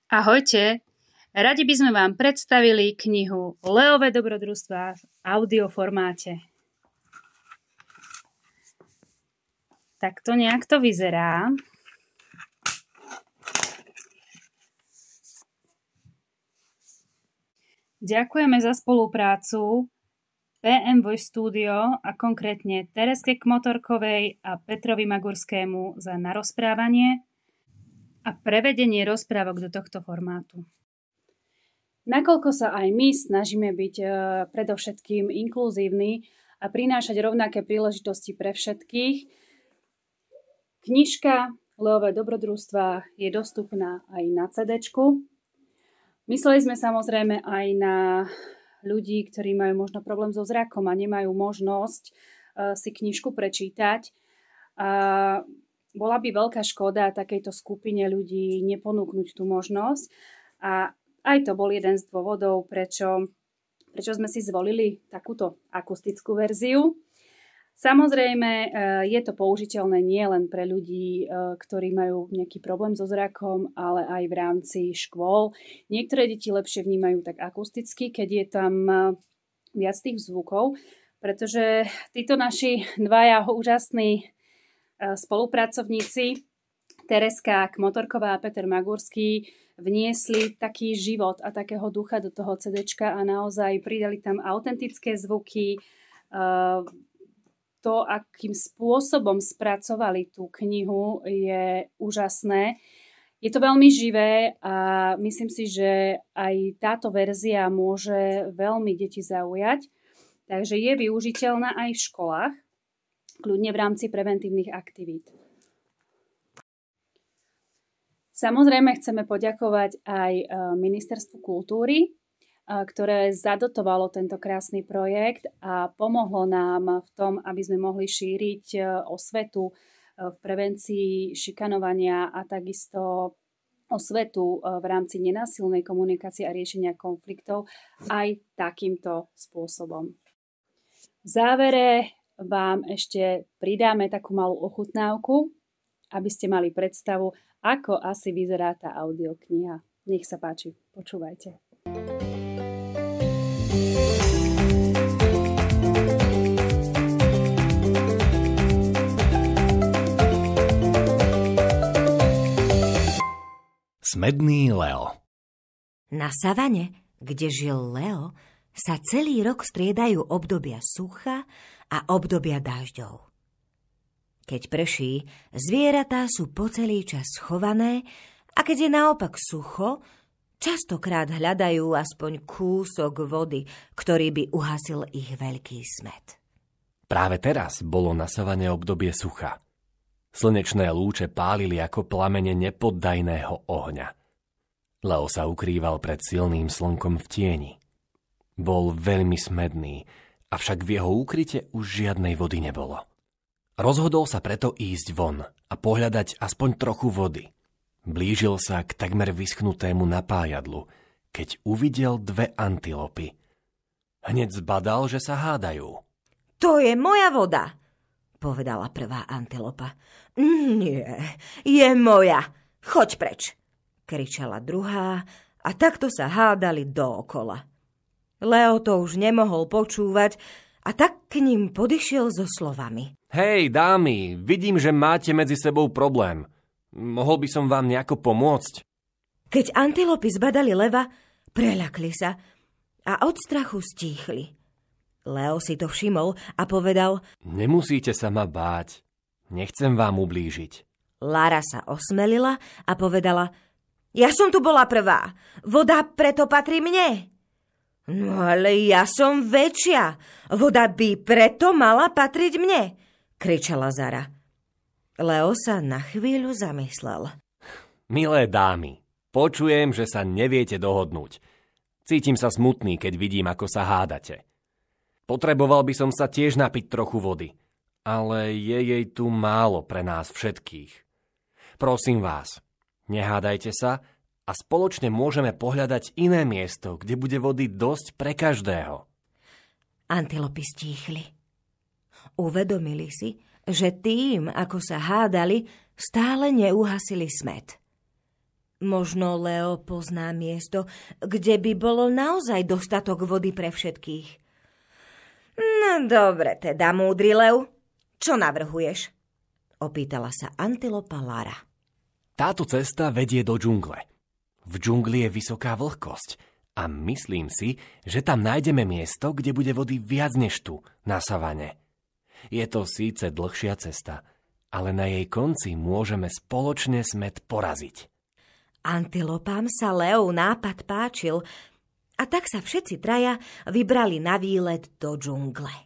Ahojte, radi by sme vám predstavili knihu Leové dobrodružstvá v audioformáte. Tak to nejak to vyzerá. Ďakujeme za spoluprácu PM Voice Studio a konkrétne Tereske Kmotorkovej a Petrovi Magurskému za narozprávanie a prevedenie rozprávok do tohto formátu. Nakoľko sa aj my snažíme byť predovšetkým inkluzívni a prinášať rovnaké príležitosti pre všetkých, knižka Leové dobrodružstvá je dostupná aj na CD-čku. Mysleli sme samozrejme aj na ľudí, ktorí majú možno problém so zrakom a nemajú možnosť si knižku prečítať. Bola by veľká škoda takejto skupine ľudí neponúknuť tú možnosť. A aj to bol jeden z dôvodov, prečo sme si zvolili takúto akustickú verziu. Samozrejme, je to použiteľné nie len pre ľudí, ktorí majú nejaký problém so zrakom, ale aj v rámci škôl. Niektoré deti lepšie vnímajú tak akusticky, keď je tam viac tých zvukov, pretože títo naši dvaja úžasní spolupracovníci Tereska Kmotorková a Peter Magurský vniesli taký život a takého ducha do toho CDčka a naozaj pridali tam autentické zvuky. To, akým spôsobom spracovali tú knihu, je úžasné. Je to veľmi živé a myslím si, že aj táto verzia môže veľmi deti zaujať. Takže je využiteľná aj v školách, kľudne v rámci preventívnych aktivít. Samozrejme chceme poďakovať aj Ministerstvu kultúry, ktoré zadotovalo tento krásny projekt a pomohlo nám v tom, aby sme mohli šíriť osvetu v prevencii šikanovania a takisto osvetu v rámci nenásilnej komunikácie a riešenia konfliktov aj takýmto spôsobom. V závere vám ešte pridáme takú malú ochutnávku, aby ste mali predstavu, ako asi vyzerá tá audiokniha. Nech sa páči, počúvajte. Smedný Leo. Na savane, kde žil Leo, sa celý rok striedajú obdobia sucha a obdobia dážďov. Keď prší, zvieratá sú po celý čas schované a keď je naopak sucho, častokrát hľadajú aspoň kúsok vody, ktorý by uhasil ich veľký smäd. Práve teraz bolo na savane obdobie sucha. Slnečné lúče pálili ako plamene nepoddajného ohňa. Leo sa ukrýval pred silným slnkom v tieni. Bol veľmi smedný, avšak v jeho úkryte už žiadnej vody nebolo. Rozhodol sa preto ísť von a pohľadať aspoň trochu vody. Blížil sa k takmer vyschnutému napájadlu, keď uvidel dve antilopy. Hneď zbadal, že sa hádajú. To je moja voda, povedala prvá antilopa. Nie, je moja. Choď preč, kričala druhá a takto sa hádali dookola. Leo to už nemohol počúvať a tak k ním podišiel so slovami. Hej, dámy, vidím, že máte medzi sebou problém. Mohol by som vám nejako pomôcť? Keď antilopy zbadali leva, preľakli sa a od strachu stíchli. Leo si to všimol a povedal: Nemusíte sa ma báť. Nechcem vám ublížiť. Lara sa osmelila a povedala: Ja som tu bola prvá. Voda preto patrí mne. No ale ja som väčšia. Voda by preto mala patriť mne, kričala Zara. Leo sa na chvíľu zamyslel. Milé dámy, počujem, že sa neviete dohodnúť. Cítim sa smutný, keď vidím, ako sa hádate. Potreboval by som sa tiež napiť trochu vody, ale je jej tu málo pre nás všetkých. Prosím vás, nehádajte sa a spoločne môžeme pohľadať iné miesto, kde bude vody dosť pre každého. Antilopy stíchli. Uvedomili si, že tým, ako sa hádali, stále neuhasili smäd. Možno Leo pozná miesto, kde by bolo naozaj dostatok vody pre všetkých. No dobre teda, múdry lev. Čo navrhuješ? Opýtala sa antilopa Lara. Táto cesta vedie do džungle. V džungli je vysoká vlhkosť a myslím si, že tam nájdeme miesto, kde bude vody viac než tu, na savane. Je to síce dlhšia cesta, ale na jej konci môžeme spoločne smäd poraziť. Antilopám sa Leov nápad páčil a tak sa všetci traja vybrali na výlet do džungle.